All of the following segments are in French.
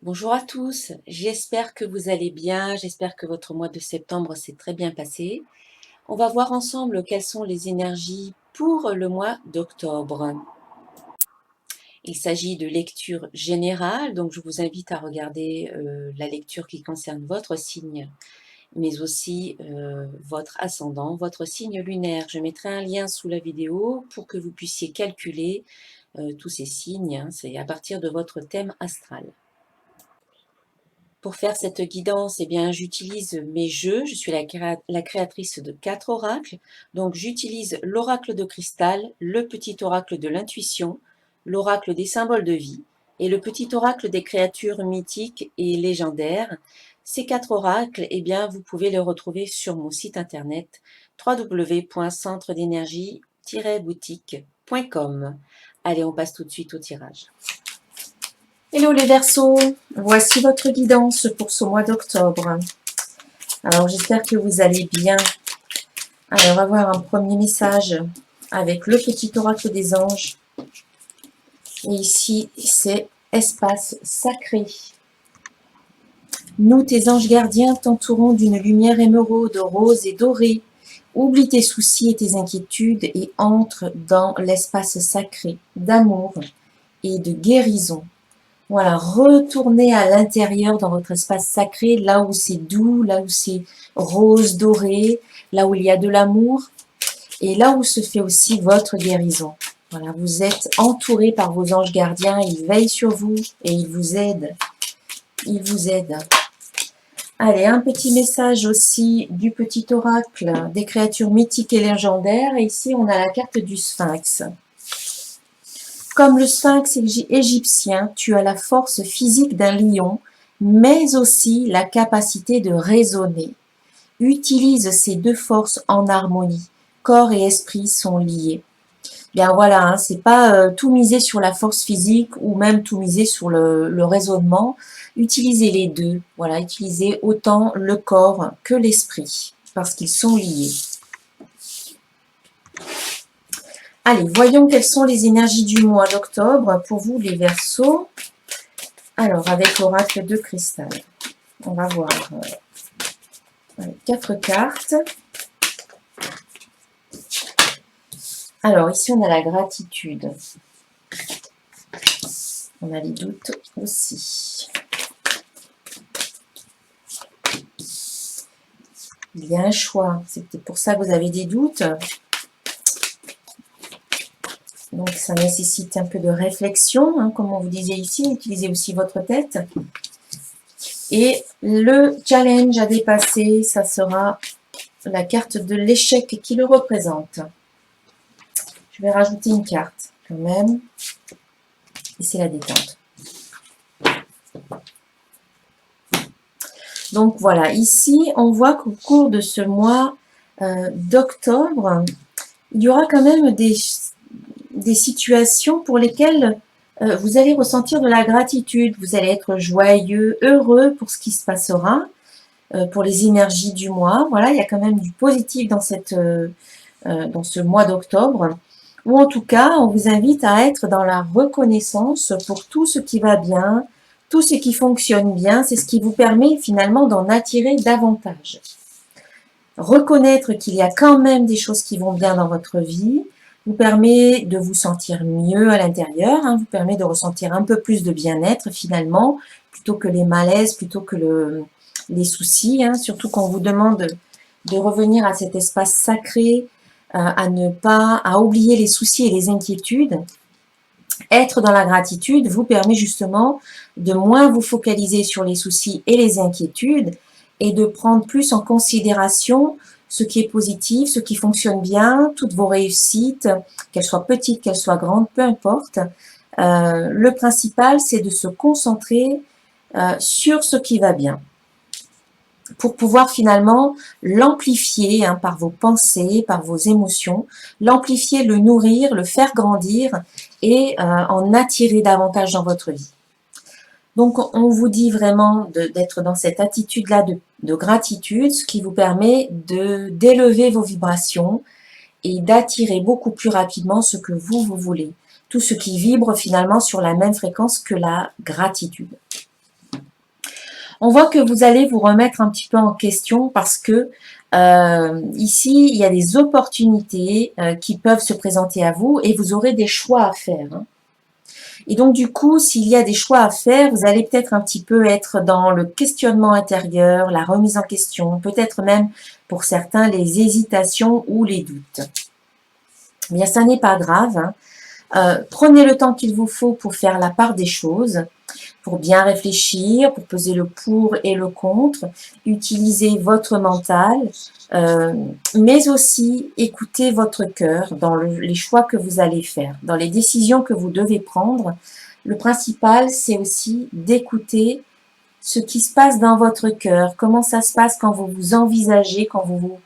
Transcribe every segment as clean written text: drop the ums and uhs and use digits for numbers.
Bonjour à tous, j'espère que vous allez bien, j'espère que votre mois de septembre s'est très bien passé. On va voir ensemble quelles sont les énergies pour le mois d'octobre. Il s'agit de lecture générale, donc je vous invite à regarder la lecture qui concerne votre signe, mais aussi votre ascendant, votre signe lunaire. Je mettrai un lien sous la vidéo pour que vous puissiez calculer tous ces signes, hein, c'est à partir de votre thème astral. Pour faire cette guidance, eh bien, j'utilise mes jeux. Je suis la créatrice de 4 oracles. Donc, j'utilise l'oracle de cristal, le petit oracle de l'intuition, l'oracle des symboles de vie et le petit oracle des créatures mythiques et légendaires. Ces 4 oracles, eh bien, vous pouvez les retrouver sur mon site internet www.centredénergie-boutique.com. Allez, on passe tout de suite au tirage. Hello les Verseaux, voici votre guidance pour ce mois d'octobre. Alors j'espère que vous allez bien. Alors on va voir un premier message avec le petit oracle des anges. Et ici c'est espace sacré. Nous, tes anges gardiens, t'entourons d'une lumière émeraude, rose et dorée. Oublie tes soucis et tes inquiétudes et entre dans l'espace sacré d'amour et de guérison. Voilà, retournez à l'intérieur dans votre espace sacré, là où c'est doux, là où c'est rose, doré, là où il y a de l'amour et là où se fait aussi votre guérison. Voilà, vous êtes entouré par vos anges gardiens, ils veillent sur vous et ils vous aident. Ils vous aident. Allez, un petit message aussi du petit oracle des créatures mythiques et légendaires. Et ici, on a la carte du Sphinx. Comme le sphinx égyptien, tu as la force physique d'un lion, mais aussi la capacité de raisonner. Utilise ces deux forces en harmonie. Corps et esprit sont liés. Bien voilà, hein, c'est pas tout miser sur la force physique ou même tout miser sur le raisonnement. Utilisez les deux. Voilà, utilisez autant le corps que l'esprit parce qu'ils sont liés. Allez, voyons quelles sont les énergies du mois d'octobre pour vous les Verseaux. Alors, avec l'oracle de cristal, on va voir 4 cartes. Alors, ici, on a la gratitude. On a les doutes aussi. Il y a un choix. C'est peut-être pour ça que vous avez des doutes. Donc, ça nécessite un peu de réflexion. Hein, comme on vous disait ici, utilisez aussi votre tête. Et le challenge à dépasser, ça sera la carte de l'échec qui le représente. Je vais rajouter une carte quand même. Et c'est la détente. Donc voilà, ici, on voit qu'au cours de ce mois d'octobre, il y aura quand même des situations pour lesquelles vous allez ressentir de la gratitude. Vous allez être joyeux, heureux pour ce qui se passera, pour les énergies du mois. Voilà, il y a quand même du positif dans ce mois d'octobre. Ou en tout cas, on vous invite à être dans la reconnaissance pour tout ce qui va bien, tout ce qui fonctionne bien. C'est ce qui vous permet finalement d'en attirer davantage. Reconnaître qu'il y a quand même des choses qui vont bien dans votre vie vous permet de vous sentir mieux à l'intérieur, hein, vous permet de ressentir un peu plus de bien-être finalement, plutôt que les malaises, plutôt que les soucis, hein, surtout qu'on vous demande de revenir à cet espace sacré, à oublier les soucis et les inquiétudes. Être dans la gratitude vous permet justement de moins vous focaliser sur les soucis et les inquiétudes et de prendre plus en considération ce qui est positif, ce qui fonctionne bien, toutes vos réussites, qu'elles soient petites, qu'elles soient grandes, peu importe. Le principal, c'est de se concentrer sur ce qui va bien pour pouvoir finalement l'amplifier hein, par vos pensées, par vos émotions, l'amplifier, le nourrir, le faire grandir et en attirer davantage dans votre vie. Donc, on vous dit vraiment d'être dans cette attitude-là de gratitude, ce qui vous permet d'élever vos vibrations et d'attirer beaucoup plus rapidement ce que vous voulez. Tout ce qui vibre finalement sur la même fréquence que la gratitude. On voit que vous allez vous remettre un petit peu en question parce que ici, il y a des opportunités qui peuvent se présenter à vous et vous aurez des choix à faire. Hein. Et donc, du coup, s'il y a des choix à faire, vous allez peut-être un petit peu être dans le questionnement intérieur, la remise en question, peut-être même pour certains les hésitations ou les doutes. Bien, ça n'est pas grave. Hein. Prenez le temps qu'il vous faut pour faire la part des choses, pour bien réfléchir, pour peser le pour et le contre, utilisez votre mental, mais aussi écoutez votre cœur dans les choix que vous allez faire, dans les décisions que vous devez prendre. Le principal, c'est aussi d'écouter ce qui se passe dans votre cœur, comment ça se passe quand vous vous envisagez, quand vous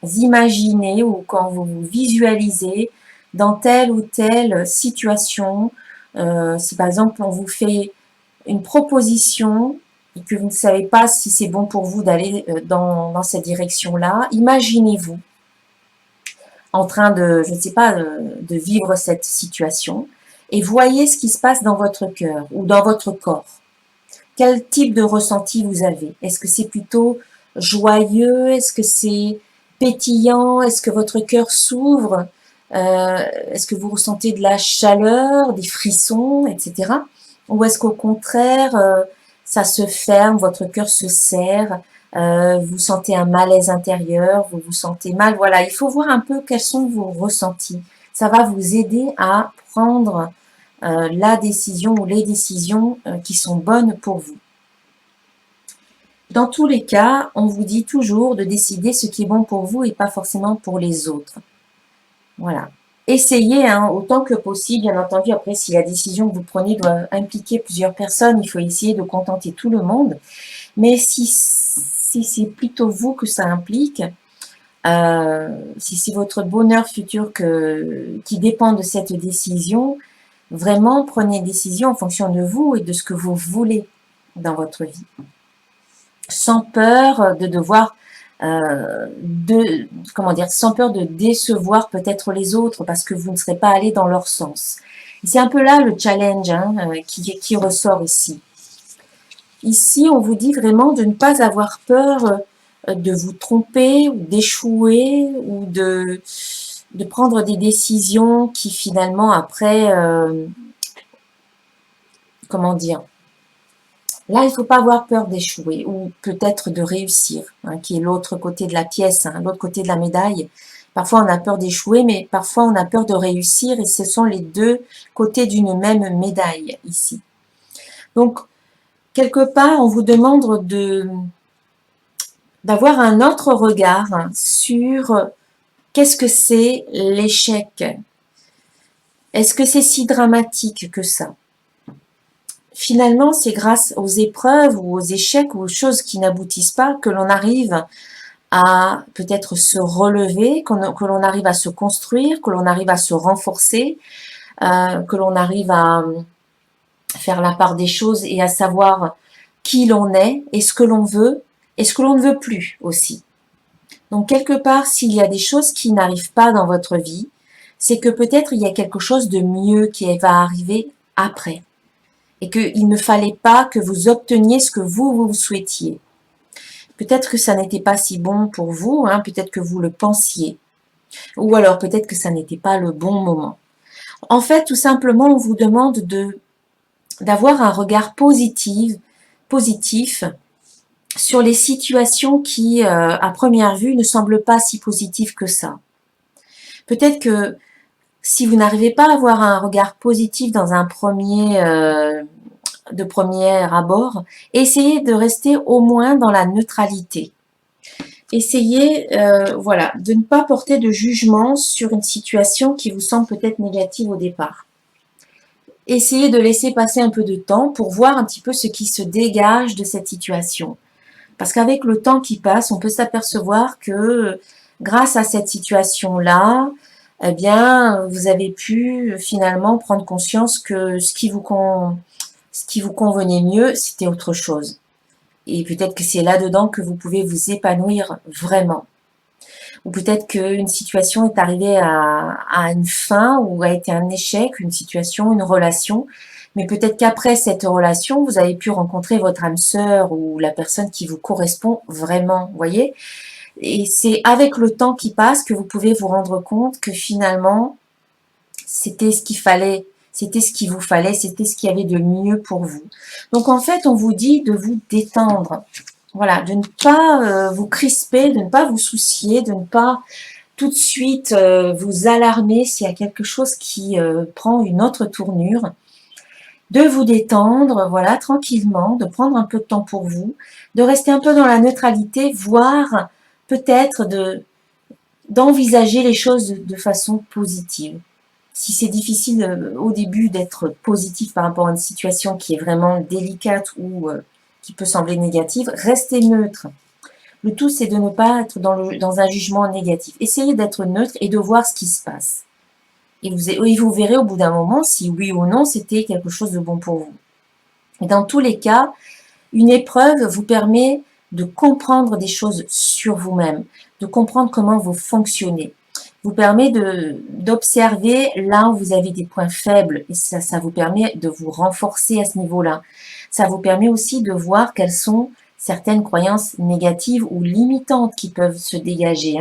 vous imaginez ou quand vous vous visualisez dans telle ou telle situation. Si par exemple on vous fait une proposition et que vous ne savez pas si c'est bon pour vous d'aller dans cette direction-là, imaginez-vous en train de, je ne sais pas, de vivre cette situation et voyez ce qui se passe dans votre cœur ou dans votre corps. Quel type de ressenti vous avez? Est-ce que c'est plutôt joyeux? Est-ce que c'est pétillant? Est-ce que votre cœur s'ouvre? Est-ce que vous ressentez de la chaleur, des frissons, etc. Ou est-ce qu'au contraire, ça se ferme, votre cœur se serre, vous sentez un malaise intérieur, vous vous sentez mal? Voilà, il faut voir un peu quels sont vos ressentis. Ça va vous aider à prendre la décision ou les décisions qui sont bonnes pour vous. Dans tous les cas, on vous dit toujours de décider ce qui est bon pour vous et pas forcément pour les autres. Voilà. Essayez hein, autant que possible, bien entendu, après si la décision que vous prenez doit impliquer plusieurs personnes, il faut essayer de contenter tout le monde. Mais si c'est plutôt vous que ça implique, si c'est votre bonheur futur qui dépend de cette décision, vraiment prenez une décision en fonction de vous et de ce que vous voulez dans votre vie. Sans peur de devoir sans peur de décevoir peut-être les autres parce que vous ne serez pas allé dans leur sens. C'est un peu là le challenge hein, qui ressort ici. Ici, on vous dit vraiment de ne pas avoir peur de vous tromper ou d'échouer ou de prendre des décisions qui finalement après, comment dire, là, il ne faut pas avoir peur d'échouer ou peut-être de réussir, hein, qui est l'autre côté de la pièce, hein, l'autre côté de la médaille. Parfois, on a peur d'échouer, mais parfois, on a peur de réussir et ce sont les deux côtés d'une même médaille ici. Donc, quelque part, on vous demande d'avoir un autre regard hein, sur qu'est-ce que c'est l'échec. Est-ce que c'est si dramatique que ça? Finalement, c'est grâce aux épreuves ou aux échecs ou aux choses qui n'aboutissent pas que l'on arrive à peut-être se relever, que l'on arrive à se construire, que l'on arrive à se renforcer, que l'on arrive à faire la part des choses et à savoir qui l'on est et ce que l'on veut et ce que l'on ne veut plus aussi. Donc quelque part, s'il y a des choses qui n'arrivent pas dans votre vie, c'est que peut-être il y a quelque chose de mieux qui va arriver après. Et qu'il ne fallait pas que vous obteniez ce que vous souhaitiez. Peut-être que ça n'était pas si bon pour vous, hein, peut-être que vous le pensiez, ou alors peut-être que ça n'était pas le bon moment. En fait, tout simplement, on vous demande d'avoir un regard positif sur les situations qui, à première vue, ne semblent pas si positives que ça. Peut-être que si vous n'arrivez pas à avoir un regard positif dans un premier abord, essayez de rester au moins dans la neutralité. Essayez voilà, de ne pas porter de jugement sur une situation qui vous semble peut-être négative au départ. Essayez de laisser passer un peu de temps pour voir un petit peu ce qui se dégage de cette situation. Parce qu'avec le temps qui passe, on peut s'apercevoir que grâce à cette situation-là, eh bien, vous avez pu finalement prendre conscience que ce qui vous convenait mieux, c'était autre chose. Et peut-être que c'est là-dedans que vous pouvez vous épanouir vraiment. ou peut-être qu'une situation est arrivée à une fin ou a été un échec, une situation, une relation, mais peut-être qu'après cette relation, vous avez pu rencontrer votre âme sœur ou la personne qui vous correspond vraiment, vous voyez? Et c'est avec le temps qui passe que vous pouvez vous rendre compte que finalement, c'était ce qu'il fallait, c'était ce qu'il vous fallait, c'était ce qu'il y avait de mieux pour vous. Donc en fait, on vous dit de vous détendre, voilà, de ne pas vous crisper, de ne pas vous soucier, de ne pas tout de suite vous alarmer s'il y a quelque chose qui prend une autre tournure, de vous détendre, voilà, tranquillement, de prendre un peu de temps pour vous, de rester un peu dans la neutralité, voire peut-être d'envisager les choses de façon positive. Si c'est difficile au début d'être positif par rapport à une situation qui est vraiment délicate ou qui peut sembler négative, restez neutre. Le tout, c'est de ne pas être dans un jugement négatif. Essayez d'être neutre et de voir ce qui se passe. Et vous verrez au bout d'un moment si oui ou non c'était quelque chose de bon pour vous. Et dans tous les cas, une épreuve vous permet de comprendre des choses sur vous-même, de comprendre comment vous fonctionnez, vous permet d'observer là où vous avez des points faibles et ça vous permet de vous renforcer à ce niveau-là. Ça vous permet aussi de voir quelles sont certaines croyances négatives ou limitantes qui peuvent se dégager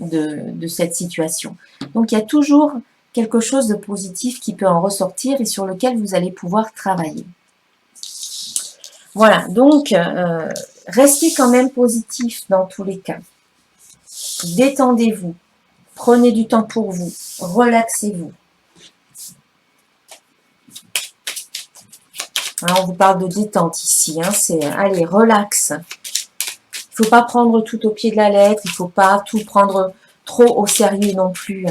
de cette situation. Donc il y a toujours quelque chose de positif qui peut en ressortir et sur lequel vous allez pouvoir travailler. Voilà, donc restez quand même positif dans tous les cas. Détendez-vous, prenez du temps pour vous, relaxez-vous. On vous parle de détente ici, c'est allez, relax. Il ne faut pas prendre tout au pied de la lettre, il ne faut pas tout prendre trop au sérieux non plus.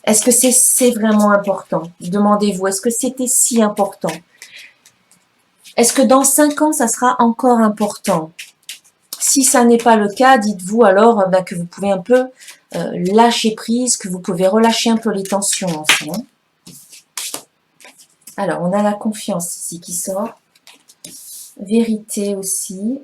Est-ce que c'est vraiment important? Demandez-vous, est-ce que c'était si important? Est-ce que dans 5 ans, ça sera encore important? Si ça n'est pas le cas, dites-vous alors que vous pouvez un peu lâcher prise, que vous pouvez relâcher un peu les tensions aussi. Alors, on a la confiance ici qui sort. Vérité aussi.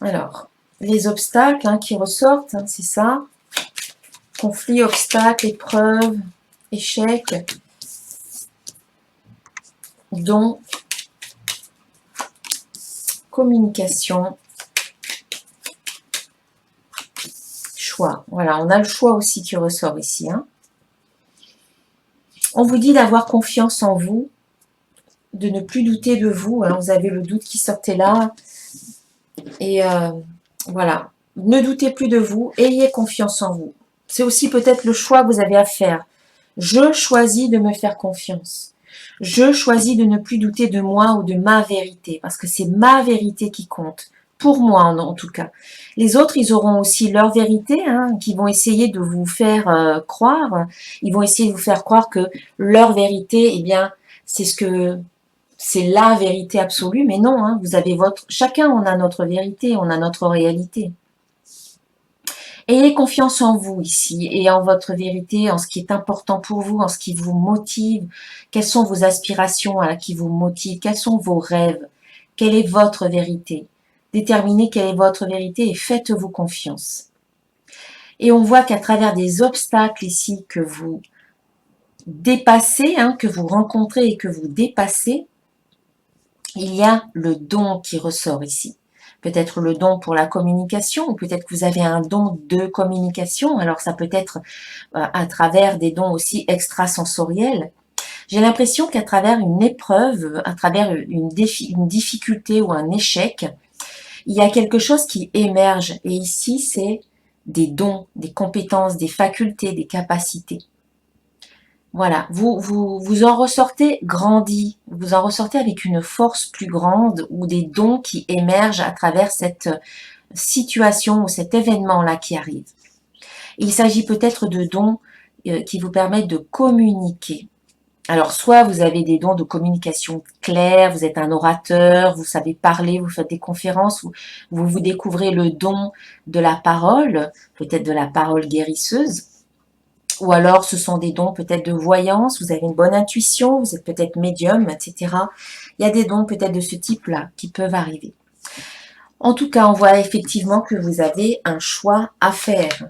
Alors, les obstacles qui ressortent, c'est ça. Conflit, obstacle, épreuve, échec, don, communication, choix. Voilà, on a le choix aussi qui ressort ici. On vous dit d'avoir confiance en vous, de ne plus douter de vous. Vous avez le doute qui sortait là. Et voilà, ne doutez plus de vous, ayez confiance en vous. C'est aussi peut-être le choix que vous avez à faire. Je choisis de me faire confiance. Je choisis de ne plus douter de moi ou de ma vérité, parce que c'est ma vérité qui compte. Pour moi, en tout cas. Les autres, ils auront aussi leur vérité, qui vont essayer de vous faire croire. Ils vont essayer de vous faire croire que leur vérité, eh bien, c'est la vérité absolue, mais non, vous avez chacun on a notre vérité, on a notre réalité. Ayez confiance en vous ici et en votre vérité, en ce qui est important pour vous, en ce qui vous motive. Quelles sont vos aspirations qui vous motivent? Quels sont vos rêves? Quelle est votre vérité? Déterminez quelle est votre vérité et faites-vous confiance. Et on voit qu'à travers des obstacles ici que vous dépassez, que vous rencontrez et que vous dépassez, il y a le don qui ressort ici. Peut-être le don pour la communication, ou peut-être que vous avez un don de communication. Alors ça peut être à travers des dons aussi extrasensoriels. J'ai l'impression qu'à travers une épreuve, à travers une difficulté ou un échec, il y a quelque chose qui émerge. Et ici, c'est des dons, des compétences, des facultés, des capacités. Voilà, vous en ressortez grandi, vous en ressortez avec une force plus grande ou des dons qui émergent à travers cette situation ou cet événement-là qui arrive. Il s'agit peut-être de dons qui vous permettent de communiquer. Alors, soit vous avez des dons de communication claire, vous êtes un orateur, vous savez parler, vous faites des conférences, vous découvrez le don de la parole, peut-être de la parole guérisseuse. Ou alors, ce sont des dons peut-être de voyance, vous avez une bonne intuition, vous êtes peut-être médium, etc. Il y a des dons peut-être de ce type-là qui peuvent arriver. En tout cas, on voit effectivement que vous avez un choix à faire.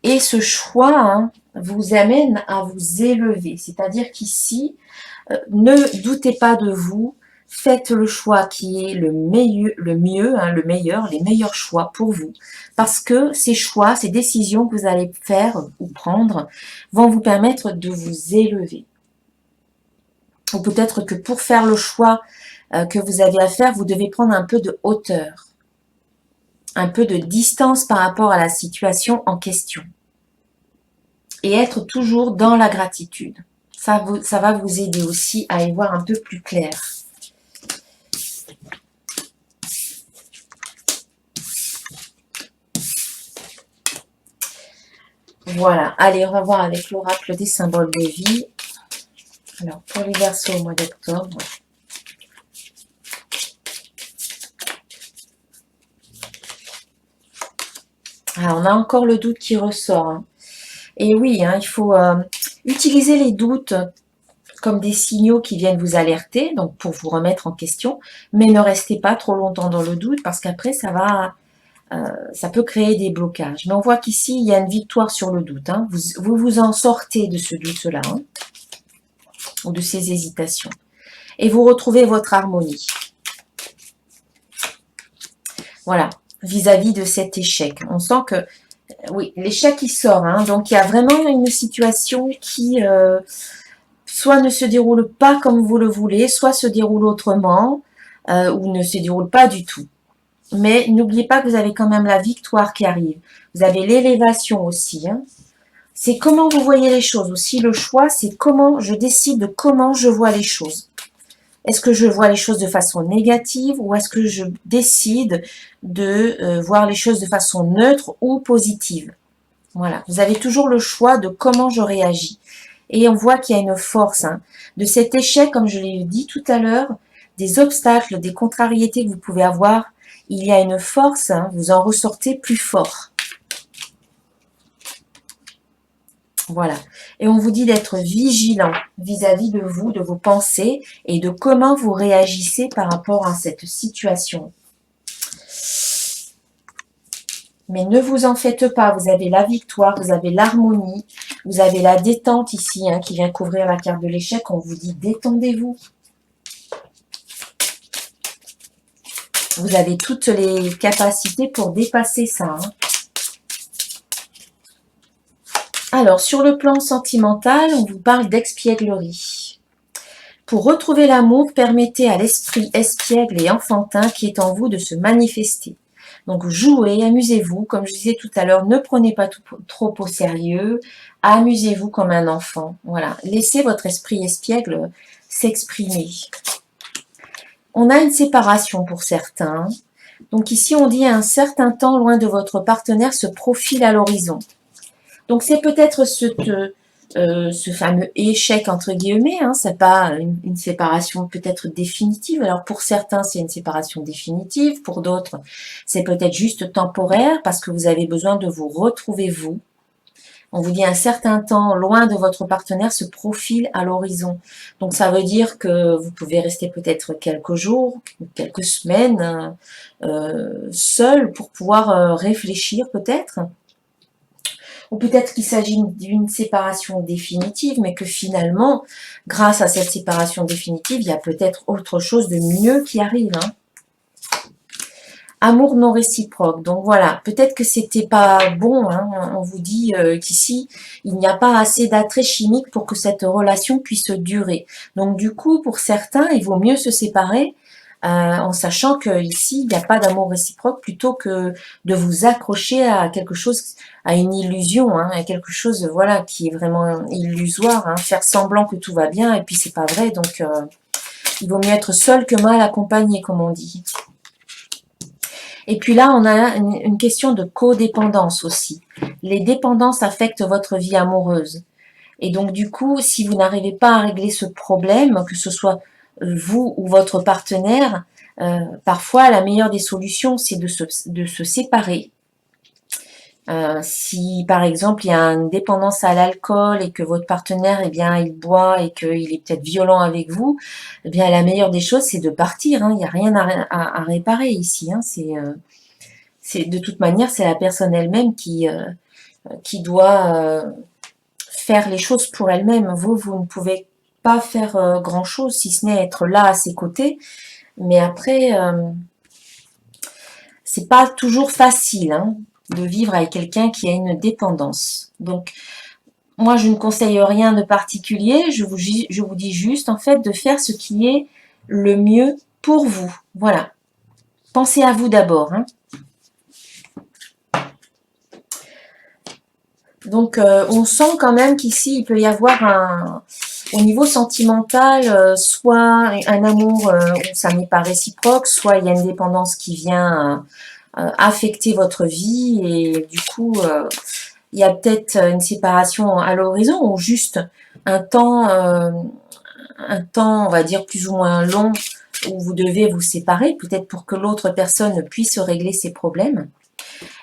Et ce choix vous amène à vous élever. C'est-à-dire qu'ici, ne doutez pas de vous, faites le choix qui est le meilleur, les meilleurs choix pour vous. Parce que ces choix, ces décisions que vous allez faire ou prendre vont vous permettre de vous élever. Ou peut-être que pour faire le choix que vous avez à faire, vous devez prendre un peu de hauteur, un peu de distance par rapport à la situation en question. Et être toujours dans la gratitude. Ça va vous aider aussi à y voir un peu plus clair. Voilà, allez, on va voir avec l'oracle des symboles de vie. Alors, pour les Verseaux au mois d'octobre. Alors, on a encore le doute qui ressort. Et oui, il faut utiliser les doutes comme des signaux qui viennent vous alerter, donc pour vous remettre en question, mais ne restez pas trop longtemps dans le doute parce qu'après, ça peut créer des blocages. Mais on voit qu'ici, il y a une victoire sur le doute. Vous en sortez de ce doute-là, ou de ces hésitations. Et vous retrouvez votre harmonie. Voilà, vis-à-vis de cet échec. On sent que, oui, l'échec il sort. Donc, il y a vraiment une situation qui, soit ne se déroule pas comme vous le voulez, soit se déroule autrement, ou ne se déroule pas du tout. Mais n'oubliez pas que vous avez quand même la victoire qui arrive. Vous avez l'élévation aussi. C'est comment vous voyez les choses aussi. Le choix, c'est comment je décide de comment je vois les choses. Est-ce que je vois les choses de façon négative ou est-ce que je décide de voir les choses de façon neutre ou positive? Voilà, vous avez toujours le choix de comment je réagis. Et on voit qu'il y a une force de cet échec, comme je l'ai dit tout à l'heure, des obstacles, des contrariétés que vous pouvez avoir. Il y a une force, vous en ressortez plus fort. Voilà. Et on vous dit d'être vigilant vis-à-vis de vous, de vos pensées et de comment vous réagissez par rapport à cette situation. Mais ne vous en faites pas, vous avez la victoire, vous avez l'harmonie, vous avez la détente ici qui vient couvrir la carte de l'échec. On vous dit détendez-vous. Vous avez toutes les capacités pour dépasser ça. Alors, sur le plan sentimental, on vous parle d'expièglerie. Pour retrouver l'amour, permettez à l'esprit espiègle et enfantin qui est en vous de se manifester. Donc, jouez, amusez-vous. Comme je disais tout à l'heure, ne prenez pas trop au sérieux. Amusez-vous comme un enfant. Voilà. Laissez votre esprit espiègle s'exprimer. On a une séparation pour certains. Donc ici, on dit un certain temps loin de votre partenaire se profile à l'horizon. Donc c'est peut-être ce fameux échec entre guillemets, c'est pas une séparation peut-être définitive. Alors pour certains, c'est une séparation définitive. Pour d'autres, c'est peut-être juste temporaire parce que vous avez besoin de vous retrouver vous. On vous dit un certain temps loin de votre partenaire se profile à l'horizon. Donc ça veut dire que vous pouvez rester peut-être quelques jours, quelques semaines seul pour pouvoir réfléchir peut-être. Ou peut-être qu'il s'agit d'une séparation définitive, mais que finalement, grâce à cette séparation définitive, il y a peut-être autre chose de mieux qui arrive. Amour non réciproque. Donc voilà, peut-être que c'était pas bon. On vous dit qu'ici, il n'y a pas assez d'attrait chimique pour que cette relation puisse durer. Donc du coup, pour certains, il vaut mieux se séparer en sachant qu'ici, il n'y a pas d'amour réciproque plutôt que de vous accrocher à quelque chose, à une illusion, à quelque chose voilà qui est vraiment illusoire, faire semblant que tout va bien et puis c'est pas vrai. Donc il vaut mieux être seul que mal accompagné, comme on dit. Et puis là, on a une question de codépendance aussi. Les dépendances affectent votre vie amoureuse. Et donc, du coup, si vous n'arrivez pas à régler ce problème, que ce soit vous ou votre partenaire, parfois, la meilleure des solutions, c'est de se séparer. Si par exemple il y a une dépendance à l'alcool et que votre partenaire, eh bien, il boit et qu'il est peut-être violent avec vous, eh bien, la meilleure des choses, c'est de partir, hein. Il n'y a rien à réparer ici, hein. C'est de toute manière, c'est la personne elle-même qui doit faire les choses pour elle-même. Vous ne pouvez pas faire grand-chose, si ce n'est être là à ses côtés. Mais après, c'est pas toujours facile, hein, de vivre avec quelqu'un qui a une dépendance. Donc, moi, je ne conseille rien de particulier. Je vous dis juste, en fait, de faire ce qui est le mieux pour vous. Voilà. Pensez à vous d'abord, hein. Donc, on sent quand même qu'ici, il peut y avoir au niveau sentimental, soit un amour où ça n'est pas réciproque, soit il y a une dépendance qui vient affecter votre vie et du coup, il y a peut-être une séparation à l'horizon ou juste un temps, on va dire plus ou moins long où vous devez vous séparer, peut-être pour que l'autre personne puisse régler ses problèmes.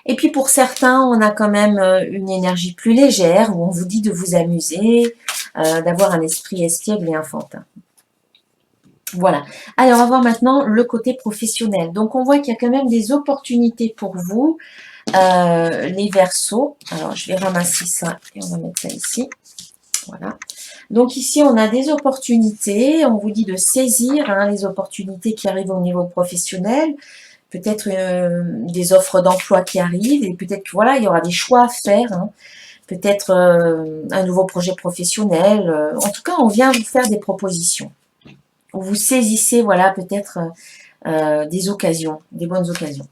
Et puis pour certains, on a quand même une énergie plus légère où on vous dit de vous amuser, d'avoir un esprit espiègle et enfantin. Voilà. Allez, on va voir maintenant le côté professionnel. Donc on voit qu'il y a quand même des opportunités pour vous, les Verseaux. Alors je vais ramasser ça et on va mettre ça ici. Voilà. Donc ici, on a des opportunités. On vous dit de saisir, hein, les opportunités qui arrivent au niveau professionnel. Peut-être des offres d'emploi qui arrivent. Et peut-être que voilà, il y aura des choix à faire. Hein. Peut-être un nouveau projet professionnel. En tout cas, on vient vous faire des propositions. Vous saisissez, voilà, peut-être des occasions, des bonnes occasions.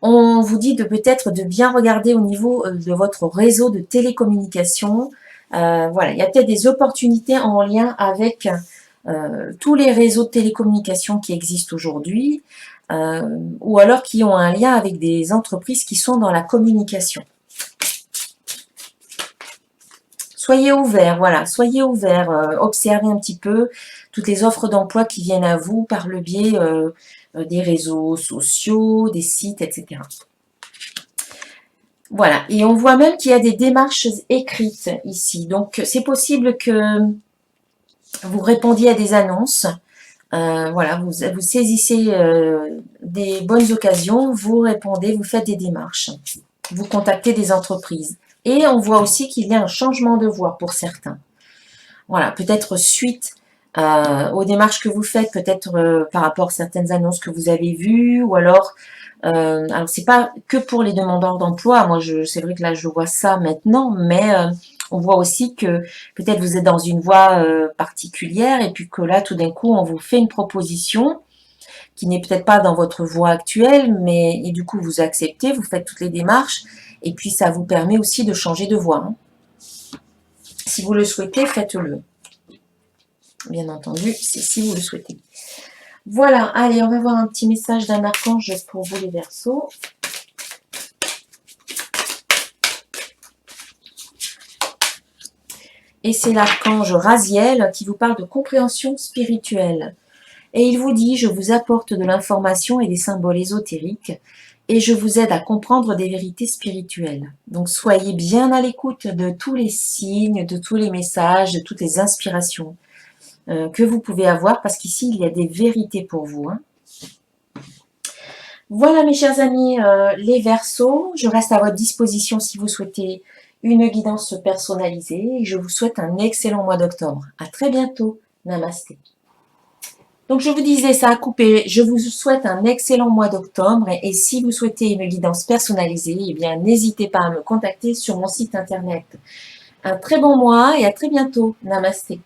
On vous dit de peut-être de bien regarder au niveau de votre réseau de télécommunications. Voilà, il y a peut-être des opportunités en lien avec tous les réseaux de télécommunications qui existent aujourd'hui, ou alors qui ont un lien avec des entreprises qui sont dans la communication. Soyez ouverts, voilà, soyez ouverts, observez un petit peu toutes les offres d'emploi qui viennent à vous par le biais des réseaux sociaux, des sites, etc. Voilà, et on voit même qu'il y a des démarches écrites ici. Donc, c'est possible que vous répondiez à des annonces. Voilà, vous saisissez des bonnes occasions, vous répondez, vous faites des démarches. Vous contactez des entreprises. Et on voit aussi qu'il y a un changement de voie pour certains. Voilà, peut-être suite aux démarches que vous faites, peut-être par rapport à certaines annonces que vous avez vues, ou alors c'est pas que pour les demandeurs d'emploi, moi c'est vrai que là je vois ça maintenant, mais on voit aussi que peut-être vous êtes dans une voie particulière et puis que là tout d'un coup on vous fait une proposition qui n'est peut-être pas dans votre voie actuelle, mais et du coup vous acceptez, vous faites toutes les démarches et puis ça vous permet aussi de changer de voie. Hein. Si vous le souhaitez, faites-le. Bien entendu, c'est si vous le souhaitez. Voilà, allez, on va voir un petit message d'un archange pour vous les Verseaux. Et c'est l'archange Raziel qui vous parle de compréhension spirituelle. Et il vous dit, je vous apporte de l'information et des symboles ésotériques et je vous aide à comprendre des vérités spirituelles. Donc soyez bien à l'écoute de tous les signes, de tous les messages, de toutes les inspirations que vous pouvez avoir, parce qu'ici, il y a des vérités pour vous. Hein. Voilà, mes chers amis, les Verseaux. Je reste à votre disposition si vous souhaitez une guidance personnalisée. Et je vous souhaite un excellent mois d'octobre. À très bientôt. Namasté. Donc, je vous disais, ça a coupé. Je vous souhaite un excellent mois d'octobre. Et si vous souhaitez une guidance personnalisée, eh bien, n'hésitez pas à me contacter sur mon site internet. Un très bon mois et à très bientôt. Namasté.